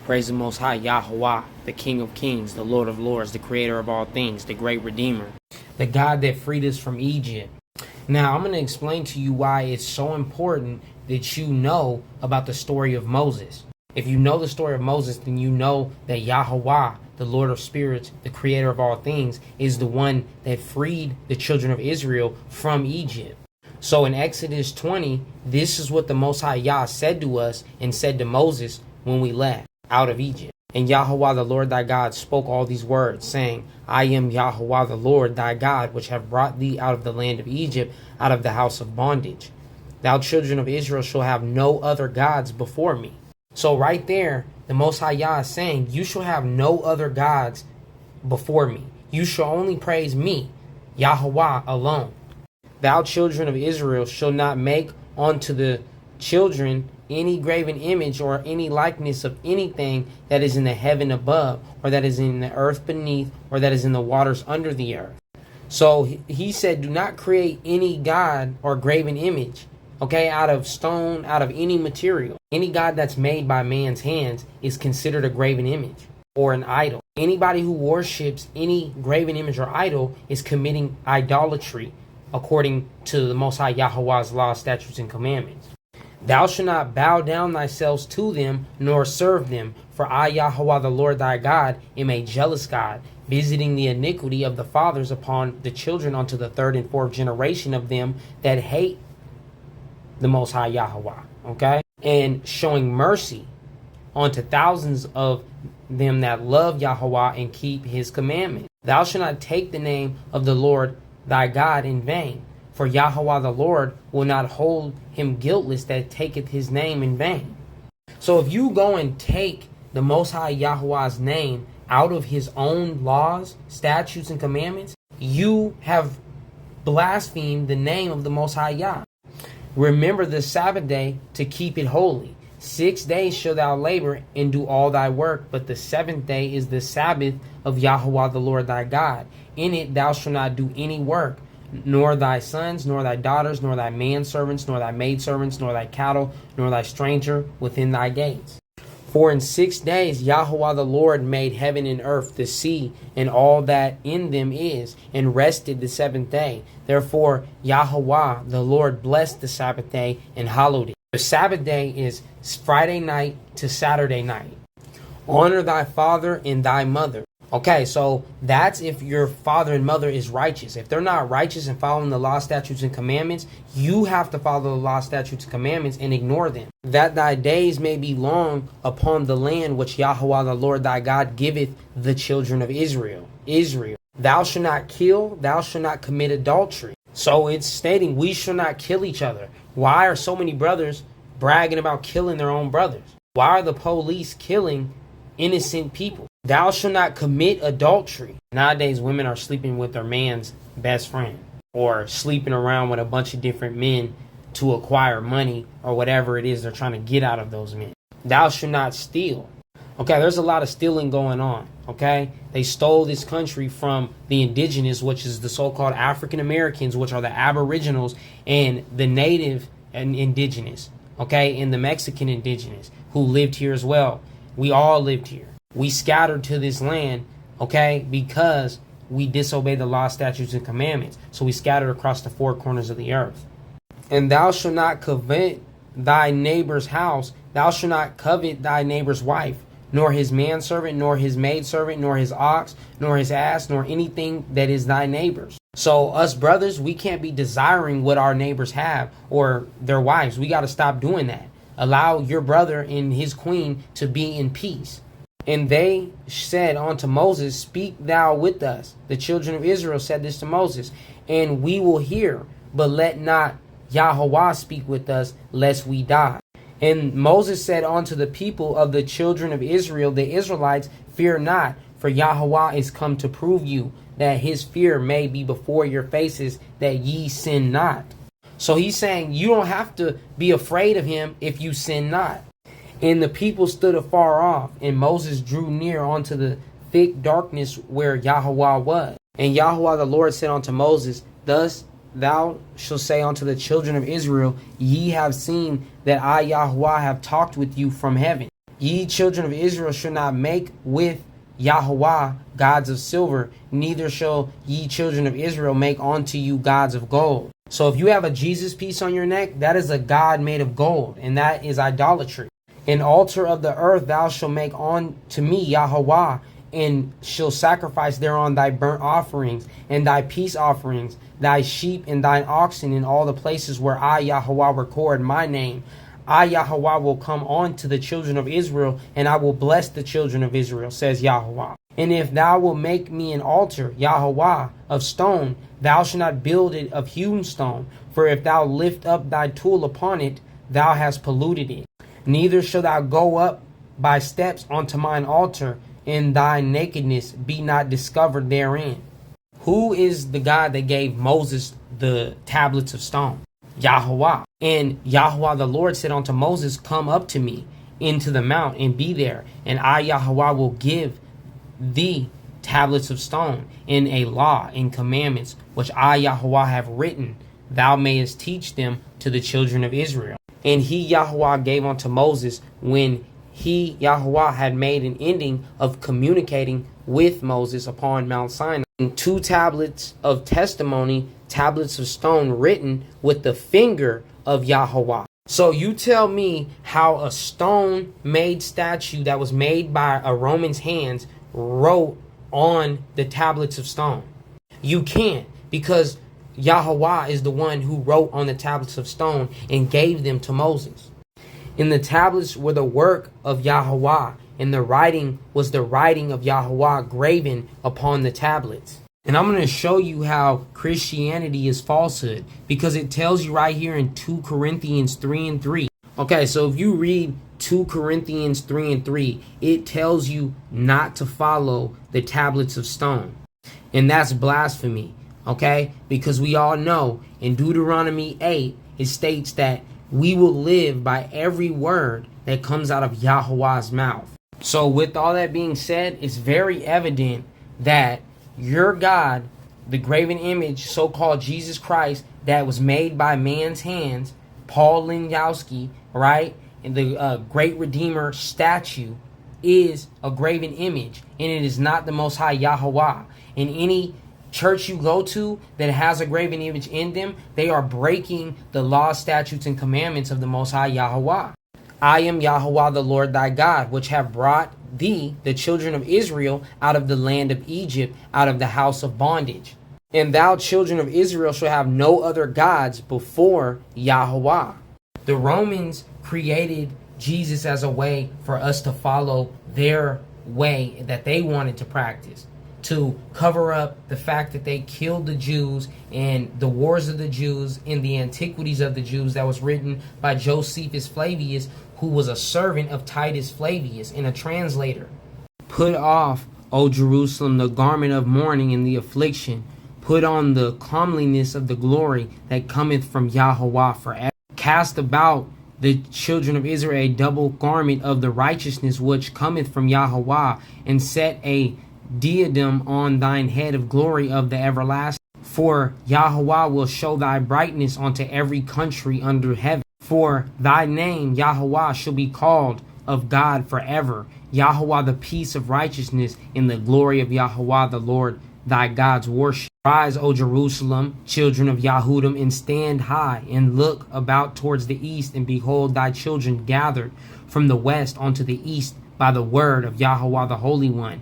Praise the Most High Yahawah, the King of Kings, the Lord of Lords, the Creator of all things, the great Redeemer, the God that freed us from Egypt. Now, I'm going to explain to you why it's so important that you know about the story of Moses. If you know the story of Moses, then you know that Yahawah, the Lord of Spirits, the Creator of all things, is the one that freed the children of Israel from Egypt. So in Exodus 20, this is what the Most High Yah said to us and said to Moses when we left out of Egypt. And Yahawah the Lord thy God spoke all these words, saying, I am Yahawah the Lord thy God, which have brought thee out of the land of Egypt, out of the house of bondage. Thou children of Israel shall have no other gods before me. So right there, the Most High Yah is saying, you shall have no other gods before me. You shall only praise me, Yahawah alone. Thou children of Israel shall not make unto the children any graven image or any likeness of anything that is in the heaven above, or that is in the earth beneath, or that is in the waters under the earth. So he said, do not create any god or graven image, okay, out of stone, out of any material. Any god that's made by man's hands is considered a graven image or an idol. Anybody who worships any graven image or idol is committing idolatry, according to the Most High Yahawah's law, statutes, and commandments. Thou shalt not bow down thyself to them, nor serve them. For I, Yahawah the Lord thy God, am a jealous God, visiting the iniquity of the fathers upon the children unto the third and fourth generation of them that hate the Most High Yahawah. Okay? And showing mercy unto thousands of them that love Yahawah and keep his commandments. Thou shalt not take the name of the Lord thy God in vain. For Yahawah the Lord will not hold him guiltless that taketh his name in vain. So if you go and take the Most High Yahawah's name out of his own laws, statutes, and commandments, you have blasphemed the name of the Most High Yah. Remember the Sabbath day to keep it holy. 6 days shalt thou labor and do all thy work, but the seventh day is the Sabbath of Yahawah the Lord thy God. In it thou shalt not do any work, nor thy sons, nor thy daughters, nor thy manservants, nor thy maidservants, nor thy cattle, nor thy stranger within thy gates. For in 6 days Yahawah the Lord made heaven and earth, the sea, and all that in them is, and rested the seventh day. Therefore Yahawah the Lord blessed the Sabbath day and hallowed it. The Sabbath day is Friday night to Saturday night. Honor thy father and thy mother. Okay, so that's if your father and mother is righteous. If they're not righteous and following the law, statutes, and commandments, you have to follow the law, statutes, and commandments and ignore them. That thy days may be long upon the land which Yahawah the Lord thy God giveth the children of Israel. Thou shalt not kill, thou shalt not commit adultery. So it's stating we shall not kill each other. Why are so many brothers bragging about killing their own brothers? Why are the police killing innocent people? Thou shalt not commit adultery. Nowadays, women are sleeping with their man's best friend, or sleeping around with a bunch of different men to acquire money or whatever it is they're trying to get out of those men. Thou shalt not steal. Okay, there's a lot of stealing going on. Okay, they stole this country from the indigenous, which is the so-called African Americans, which are the aboriginals, and the native and indigenous. Okay, and the Mexican indigenous who lived here as well. We all lived here. We scattered to this land, okay, because we disobeyed the law, statutes, and commandments. So we scattered across the four corners of the earth. And thou shalt not covet thy neighbor's house. Thou shalt not covet thy neighbor's wife, nor his manservant, nor his maidservant, nor his ox, nor his ass, nor anything that is thy neighbor's. So us brothers, we can't be desiring what our neighbors have or their wives. We got to stop doing that. Allow your brother and his queen to be in peace. And they said unto Moses, speak thou with us. The children of Israel said this to Moses, and we will hear, but let not Yahawah speak with us, lest we die. And Moses said unto the people of the children of Israel, the Israelites, fear not, for Yahawah is come to prove you, that his fear may be before your faces, that ye sin not. So he's saying you don't have to be afraid of him if you sin not. And the people stood afar off, and Moses drew near unto the thick darkness where Yahawah was. And Yahawah the Lord said unto Moses, thus thou shalt say unto the children of Israel, ye have seen that I Yahawah have talked with you from heaven. Ye children of Israel shall not make with Yahawah gods of silver, neither shall ye children of Israel make unto you gods of gold. So if you have a Jesus piece on your neck, that is a god made of gold, and that is idolatry. An altar of the earth thou shalt make unto me, Yahawah, and shall sacrifice thereon thy burnt offerings and thy peace offerings, thy sheep and thine oxen in all the places where I, Yahawah, record my name. I, Yahawah, will come on to the children of Israel, and I will bless the children of Israel, says Yahawah. And if thou wilt make me an altar, Yahawah, of stone, thou shalt not build it of hewn stone. For if thou lift up thy tool upon it, thou hast polluted it. Neither shalt thou go up by steps unto mine altar, and thy nakedness be not discovered therein. Who is the God that gave Moses the tablets of stone? Yahawah. And Yahawah the Lord said unto Moses, come up to me into the mount and be there, and I, Yahawah, will give thee tablets of stone in a law and commandments which I, Yahawah, have written, thou mayest teach them to the children of Israel. And he, Yahawah, gave unto Moses, when he, Yahawah, had made an ending of communicating with Moses upon Mount Sinai, 2 tablets of testimony, tablets of stone written with the finger of Yahawah. So you tell me how a stone made statue that was made by a Roman's hands wrote on the tablets of stone. You can't, because Yahawah is the one who wrote on the tablets of stone and gave them to Moses. And the tablets were the work of Yahawah, and the writing was the writing of Yahawah graven upon the tablets. And I'm going to show you how Christianity is falsehood, because it tells you right here in 2 Corinthians 3:3. Okay, so if you read 2 Corinthians 3:3, it tells you not to follow the tablets of stone. And that's blasphemy, okay? Because we all know in Deuteronomy 8, it states that we will live by every word that comes out of Yahawah's mouth. So with all that being said, it's very evident that your God, the graven image, so-called Jesus Christ, that was made by man's hands, Paul Linyowski, right, and the great Redeemer statue, is a graven image, and it is not the Most High Yahawah. In any church you go to that has a graven image in them, they are breaking the laws, statutes, and commandments of the Most High Yahawah. I am Yahawah the Lord thy God, which have brought thee, the children of Israel, out of the land of Egypt, out of the house of bondage. And thou, children of Israel, shall have no other gods before Yahawah. The Romans created Jesus as a way for us to follow their way that they wanted to practice, to cover up the fact that they killed the Jews and the wars of the Jews in the antiquities of the Jews that was written by Josephus Flavius, who was a servant of Titus Flavius and a translator. Put off, O Jerusalem, the garment of mourning and the affliction. Put on the comeliness of the glory that cometh from Yahawah forever. Cast about the children of Israel a double garment of the righteousness which cometh from Yahawah, and set a diadem on thine head of glory of the everlasting. For Yahawah will show thy brightness unto every country under heaven. For thy name, Yahawah, shall be called of God forever. Yahawah, the peace of righteousness, in the glory of Yahawah, the Lord thy God's worship. Rise, O Jerusalem, children of Yahudim, and stand high, and look about towards the east, and behold thy children gathered from the west unto the east by the word of Yahawah the Holy One,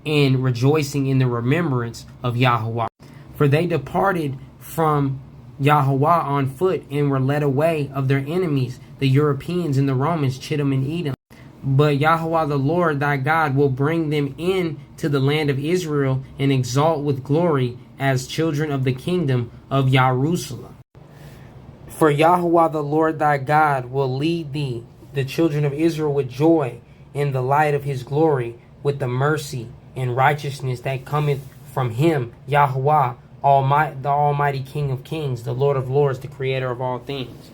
and rejoicing in the remembrance of Yahawah. For they departed from Yahawah on foot, and were led away of their enemies, the Europeans and the Romans, Chittim and Edom. But Yahawah the Lord thy God will bring them in to the land of Israel, and exalt with glory as children of the kingdom of Jerusalem. For Yahawah the Lord thy God will lead thee, the children of Israel, with joy in the light of his glory, with the mercy and righteousness that cometh from him, Yahawah, the Almighty King of kings, the Lord of lords, the creator of all things.